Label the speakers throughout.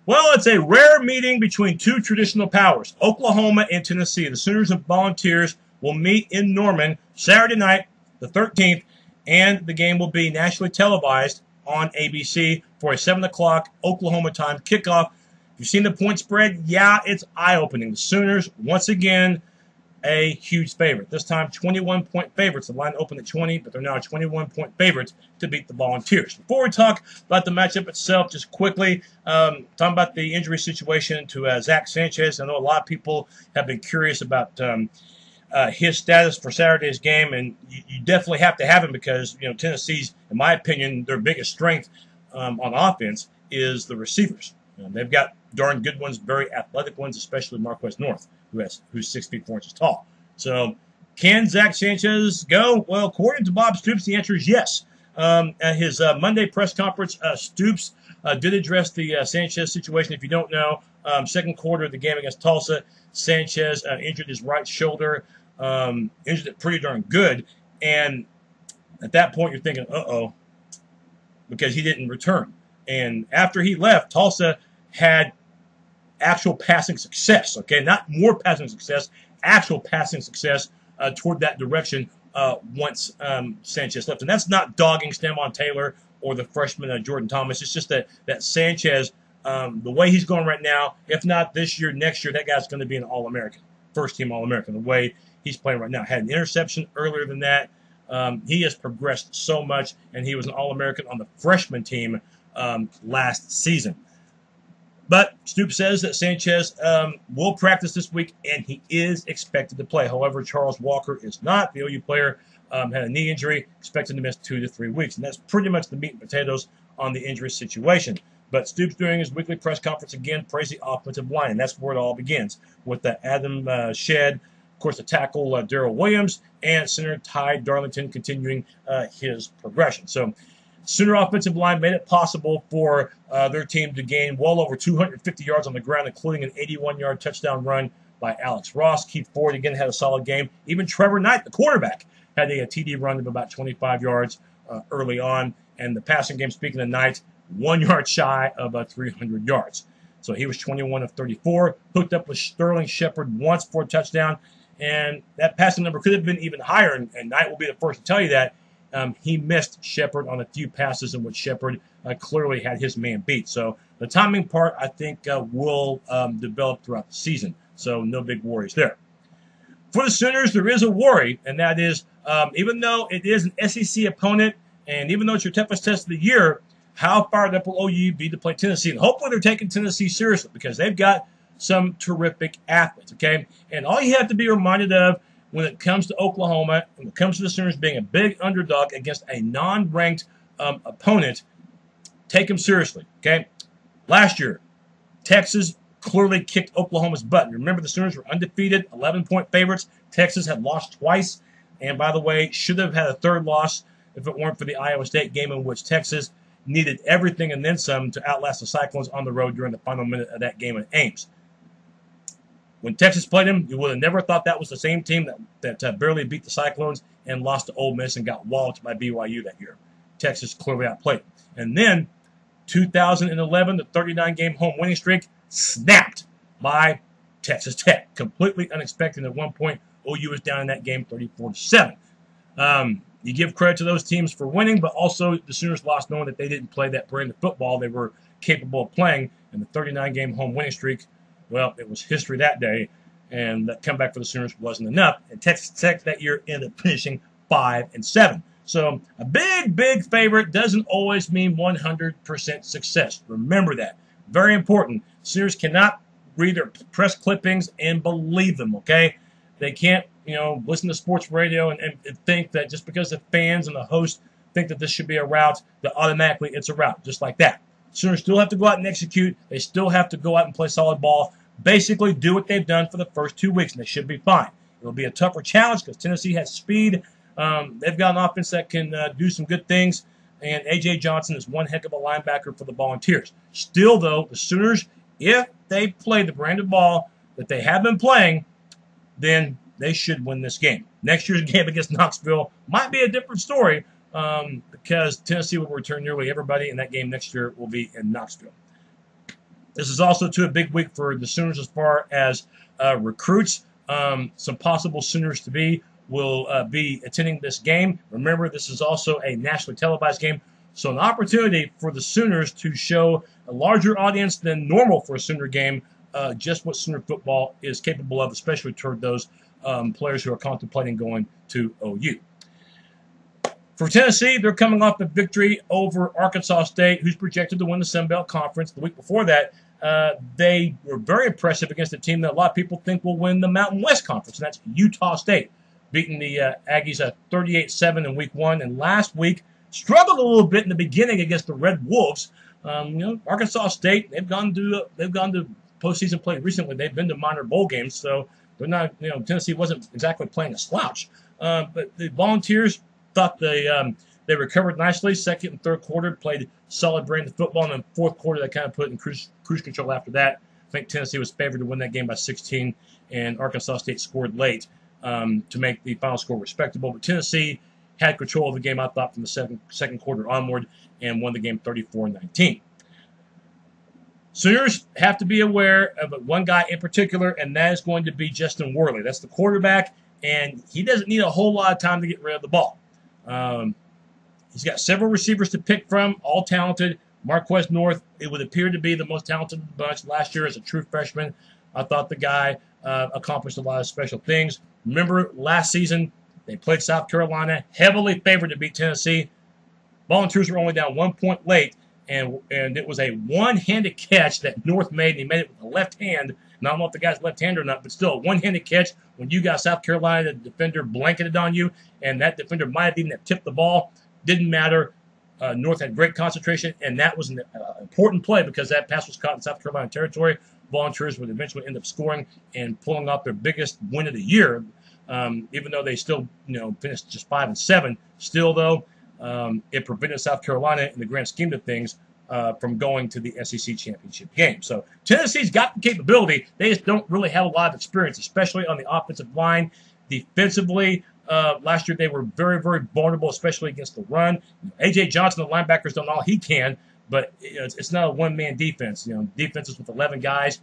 Speaker 1: Well, it's a rare meeting between two traditional powers, Oklahoma and Tennessee. The Sooners and Volunteers will meet in Norman Saturday night, the 13th, and the game will be nationally televised on ABC for a 7 o'clock Oklahoma time kickoff. You've seen the point spread? Yeah, it's eye-opening. The Sooners, once again, a huge favorite. This time, 21-point favorites. The line opened at 20, but they're now 21-point favorites to beat the Volunteers. Before we talk about the matchup itself, just quickly, talking about the injury situation to Zach Sanchez. I know a lot of people have been curious about his status for Saturday's game, and you definitely have to have him because, Tennessee's, in my opinion, their biggest strength on offense is the receivers. They've got darn good ones, very athletic ones, especially Marquez North, who's 6 feet 4 inches tall. So, can Zach Sanchez go? Well, according to Bob Stoops, the answer is yes. At his Monday press conference, Stoops did address the Sanchez situation. If you don't know, second quarter of the game against Tulsa, Sanchez injured his right shoulder, injured it pretty darn good. And at that point, you're thinking, uh-oh, because he didn't return. And after he left, Tulsa had actual passing success, okay? Not more passing success, actual passing success toward that direction once Sanchez left. And that's not dogging Stamon Taylor or the freshman Jordan Thomas. It's just that Sanchez, the way he's going right now, if not this year, next year, that guy's going to be an All-American, first-team All-American, the way he's playing right now. Had an interception earlier than that. He has progressed so much, and he was an All-American on the freshman team last season. But Stoops says that Sanchez will practice this week, and he is expected to play. However, Charles Walker is not. The OU player had a knee injury, expected to miss 2 to 3 weeks. And that's pretty much the meat and potatoes on the injury situation. But Stoops, during his weekly press conference, again, praised the offensive line, and that's where it all begins, with Adam Shedd, of course, the tackle Darrell Williams, and center Ty Darlington continuing his progression. So, Sooner offensive line made it possible for their team to gain well over 250 yards on the ground, including an 81-yard touchdown run by Alex Ross. Keith Ford, again, had a solid game. Even Trevor Knight, the quarterback, had a TD run of about 25 yards early on. And the passing game, speaking of Knight, 1 yard shy of 300 yards. So he was 21 of 34, hooked up with Sterling Shepard once for a touchdown. And that passing number could have been even higher, and Knight will be the first to tell you that. He missed Shepard on a few passes in which Shepard clearly had his man beat. So the timing part, I think, will develop throughout the season. So no big worries there. For the Sooners, there is a worry, and that is, even though it is an SEC opponent, and even though it's your toughest test of the year, how fired up will OU be to play Tennessee? And hopefully they're taking Tennessee seriously because they've got some terrific athletes, okay? And all you have to be reminded of when it comes to Oklahoma, when it comes to the Sooners being a big underdog against a non-ranked opponent, take them seriously, okay? Last year, Texas clearly kicked Oklahoma's butt. Remember, the Sooners were undefeated, 11-point favorites. Texas had lost twice, and by the way, should have had a third loss if it weren't for the Iowa State game in which Texas needed everything and then some to outlast the Cyclones on the road during the final minute of that game at Ames. When Texas played them, you would have never thought that was the same team that barely beat the Cyclones and lost to Ole Miss and got walloped by BYU that year. Texas clearly outplayed. And then, 2011, the 39-game home winning streak snapped by Texas Tech. Completely unexpected. At one point, OU was down in that game 34-7. You give credit to those teams for winning, but also the Sooners lost knowing that they didn't play that brand of football they were capable of playing. And the 39-game home winning streak, well, it was history that day, and that comeback for the Sooners wasn't enough. And Texas Tech that year ended up finishing 5-7. So a big, big favorite doesn't always mean 100% success. Remember that. Very important. Sooners cannot read their press clippings and believe them, okay? They can't, listen to sports radio and think that just because the fans and the host think that this should be a route, that automatically it's a route, just like that. Sooners still have to go out and execute. They still have to go out and play solid ball. Basically do what they've done for the first 2 weeks, and they should be fine. It'll be a tougher challenge because Tennessee has speed. They've got an offense that can do some good things, and A.J. Johnson is one heck of a linebacker for the Volunteers. Still, though, the Sooners, if they play the brand of ball that they have been playing, then they should win this game. Next year's game against Knoxville might be a different story because Tennessee will return nearly everybody, and that game next year will be in Knoxville. This is also, too, a big week for the Sooners as far as recruits. Some possible Sooners to be will be attending this game. Remember, this is also a nationally televised game, so an opportunity for the Sooners to show a larger audience than normal for a Sooner game, just what Sooner football is capable of, especially toward those players who are contemplating going to OU. For Tennessee, they're coming off a victory over Arkansas State, who's projected to win the Sun Belt Conference. The week before that, they were very impressive against a team that a lot of people think will win the Mountain West Conference, and that's Utah State, beating the Aggies 38-7 in week 1. And last week, struggled a little bit in the beginning against the Red Wolves. Arkansas State, they've gone to postseason play recently. They've been to minor bowl games, so they're not. Tennessee wasn't exactly playing a slouch. But the Volunteers thought they recovered nicely. Second and third quarter played solid brand of football, and then fourth quarter they kind of put in cruise control after that. I think Tennessee was favored to win that game by 16, and Arkansas State scored late to make the final score respectable. But Tennessee had control of the game, I thought, from the second quarter onward, and won the game 34-19. Sooners have to be aware of one guy in particular, and that is going to be Justin Worley. That's the quarterback, and he doesn't need a whole lot of time to get rid of the ball. He's got several receivers to pick from, all talented. Marquez North, it would appear to be the most talented of the bunch. Last year as a true freshman, I thought the guy accomplished a lot of special things. Remember, last season, they played South Carolina, heavily favored to beat Tennessee. Volunteers were only down 1 point late, and it was a one-handed catch that North made, and he made it with the left hand. And I don't know if the guy's left-handed or not, but still, a one-handed catch when you got South Carolina, the defender blanketed on you, and that defender might have even tipped the ball. Didn't matter. North had great concentration, and that was an important play because that pass was caught in South Carolina territory. Volunteers would eventually end up scoring and pulling off their biggest win of the year, even though they still finished just 5-7. Still, though, it prevented South Carolina, in the grand scheme of things, from going to the SEC championship game. So Tennessee's got the capability. They just don't really have a lot of experience, especially on the offensive line. Defensively, last year they were very, very vulnerable, especially against the run. A.J. Johnson, the linebackers, done all he can, but it's not a one-man defense. Defenses with 11 guys,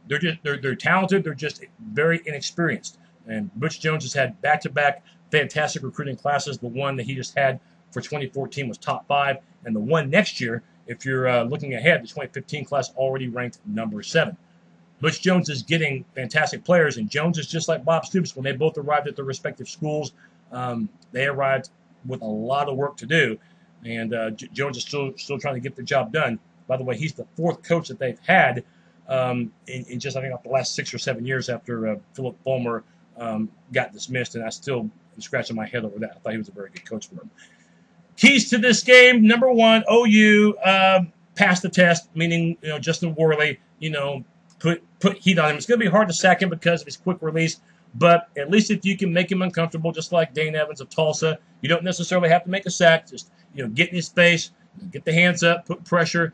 Speaker 1: they're talented. They're just very inexperienced. And Butch Jones has had back-to-back fantastic recruiting classes. The one that he just had for 2014 was top 5, and the one next year, if you're looking ahead, the 2015 class already ranked number 7. Butch Jones is getting fantastic players, and Jones is just like Bob Stoops. When they both arrived at their respective schools, they arrived with a lot of work to do, and Jones is still trying to get the job done. By the way, he's the 4th coach that they've had in just, I think, the last 6 or 7 years after Philip Fulmer got dismissed, and I still am scratching my head over that. I thought he was a very good coach for him. Keys to this game: number 1, OU passed the test, meaning Justin Worley, put heat on him. It's going to be hard to sack him because of his quick release, but at least if you can make him uncomfortable, just like Dane Evans of Tulsa, you don't necessarily have to make a sack. Just get in his face, get the hands up, put pressure.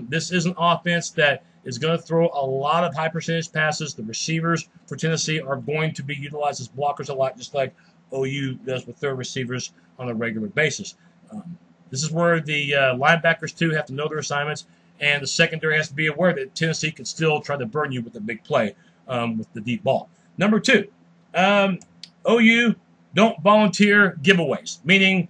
Speaker 1: This is an offense that is going to throw a lot of high percentage passes. The receivers for Tennessee are going to be utilized as blockers a lot, just like OU does with their receivers on a regular basis. This is where the linebackers, too, have to know their assignments, and the secondary has to be aware that Tennessee can still try to burn you with a big play with the deep ball. Number 2, OU don't volunteer giveaways, meaning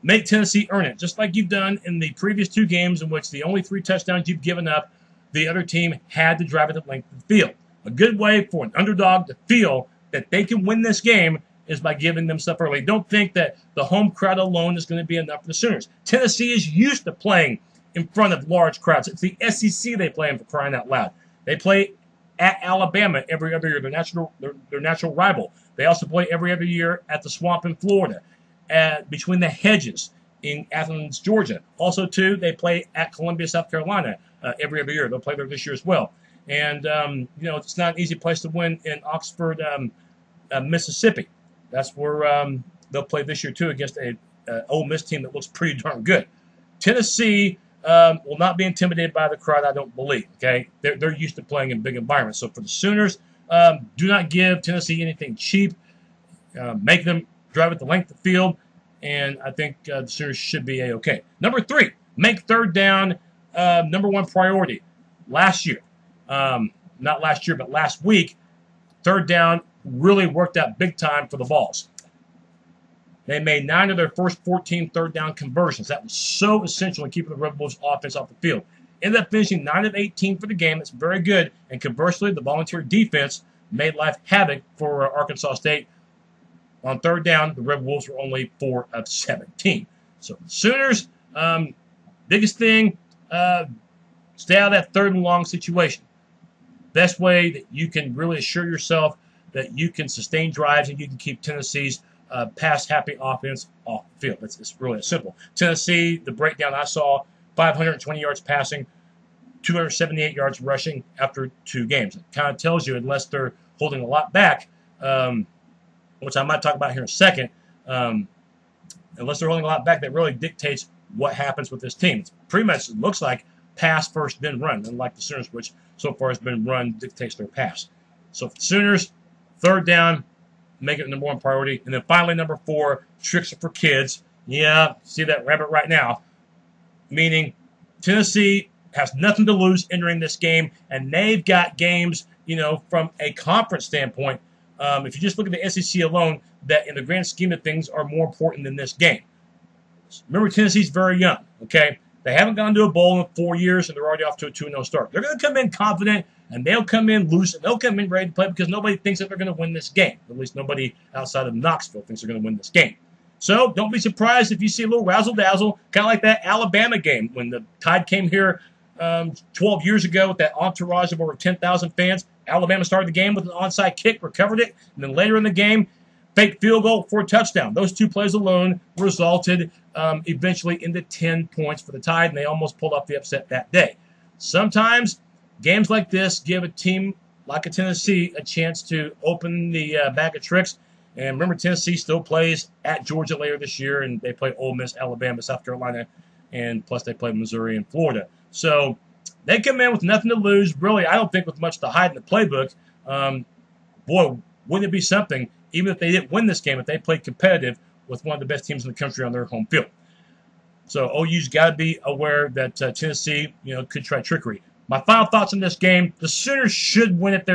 Speaker 1: make Tennessee earn it, just like you've done in the previous 2 games in which the only 3 touchdowns you've given up, the other team had to drive it the length of the field. A good way for an underdog to feel that they can win this game is by giving them stuff early. Don't think that the home crowd alone is going to be enough for the Sooners. Tennessee is used to playing in front of large crowds. It's the SEC they play in, for crying out loud. They play at Alabama every other year, their natural rival. They also play every other year at the Swamp in Florida, between the hedges in Athens, Georgia. Also, too, they play at Columbia, South Carolina every other year. They'll play there this year as well. And, it's not an easy place to win in Oxford, Mississippi. That's where they'll play this year, too, against a Ole Miss team that looks pretty darn good. Tennessee will not be intimidated by the crowd, I don't believe. Okay, they're used to playing in big environments. So for the Sooners, do not give Tennessee anything cheap. Make them drive it the length of the field, and I think the Sooners should be A-okay. Number 3, make third down number 1 priority. last year. Not last year, but last week, third down really worked out big time for the Vols. They made 9 of their first 14 third down conversions. That was so essential in keeping the Red Wolves offense off the field. Ended up finishing 9 of 18 for the game. That's very good. And conversely, the Volunteer defense made life havoc for Arkansas State. On third down, the Red Wolves were only 4 of 17. So Sooners, biggest thing, stay out of that third and long situation. Best way that you can really assure yourself that you can sustain drives and you can keep Tennessee's pass-happy offense off the field. It's really simple. Tennessee, the breakdown I saw, 520 yards passing, 278 yards rushing after 2 games. It kind of tells you, unless they're holding a lot back, which I might talk about here in a second, unless they're holding a lot back, that really dictates what happens with this team. It's pretty much, it looks like, pass first, then run, unlike the Sooners, which so far has been run dictates their pass. So for the Sooners, third down, make it the number 1 priority. And then finally, number 4, tricks are for kids. Yeah, see that rabbit right now. Meaning Tennessee has nothing to lose entering this game, and they've got games, from a conference standpoint, if you just look at the SEC alone, that in the grand scheme of things are more important than this game. Remember, Tennessee's very young, okay? They haven't gone to a bowl in 4 years, and they're already off to a 2-0 start. They're going to come in confident, and they'll come in loose, and they'll come in ready to play because nobody thinks that they're going to win this game. At least nobody outside of Knoxville thinks they're going to win this game. So don't be surprised if you see a little razzle-dazzle, kind of like that Alabama game when the Tide came here 12 years ago with that entourage of over 10,000 fans. Alabama started the game with an onside kick, recovered it, and then later in the game, fake field goal for a touchdown. Those 2 plays alone resulted eventually into 10 points for the Tide, and they almost pulled off the upset that day. Sometimes games like this give a team like a Tennessee a chance to open the bag of tricks. And remember, Tennessee still plays at Georgia later this year, and they play Ole Miss, Alabama, South Carolina, and plus they play Missouri and Florida. So they come in with nothing to lose. Really, I don't think with much to hide in the playbook. Boy, wouldn't it be something, even if they didn't win this game, if they played competitive with one of the best teams in the country on their home field. So OU's got to be aware that Tennessee, could try trickery. My final thoughts on this game: the Sooners should win it.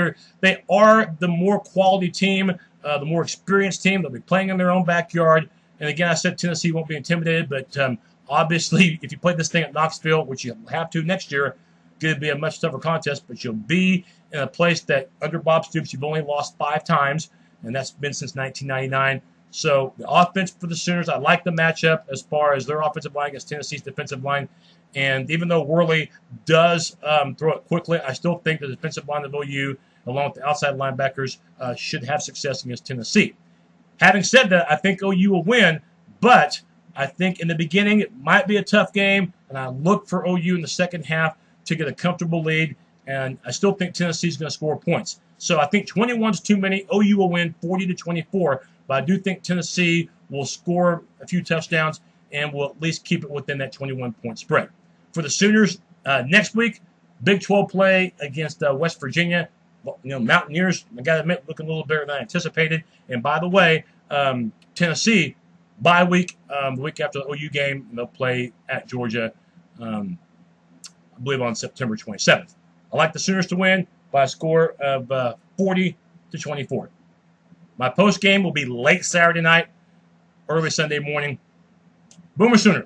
Speaker 1: They are the more quality team, the more experienced team. They'll be playing in their own backyard. And again, I said Tennessee won't be intimidated, but obviously, if you play this thing at Knoxville, which you have to next year, it's going to be a much tougher contest. But you'll be in a place that under Bob Stoops, you've only lost 5 times, and that's been since 1999. So the offense for the Sooners, I like the matchup as far as their offensive line against Tennessee's defensive line. And even though Worley does throw it quickly, I still think the defensive line of OU, along with the outside linebackers, should have success against Tennessee. Having said that, I think OU will win, but I think in the beginning it might be a tough game, and I look for OU in the second half to get a comfortable lead, and I still think Tennessee's going to score points. So I think 21's too many. OU will win 40-24, but I do think Tennessee will score a few touchdowns and will at least keep it within that 21-point spread. For the Sooners, next week, Big 12 play against West Virginia. Mountaineers, I got to admit, looking a little better than I anticipated. And by the way, Tennessee, bye week, the week after the OU game, they'll play at Georgia, I believe on September 27th. I like the Sooners to win by a score of 40-24. My post game will be late Saturday night, early Sunday morning. Boomer Sooner.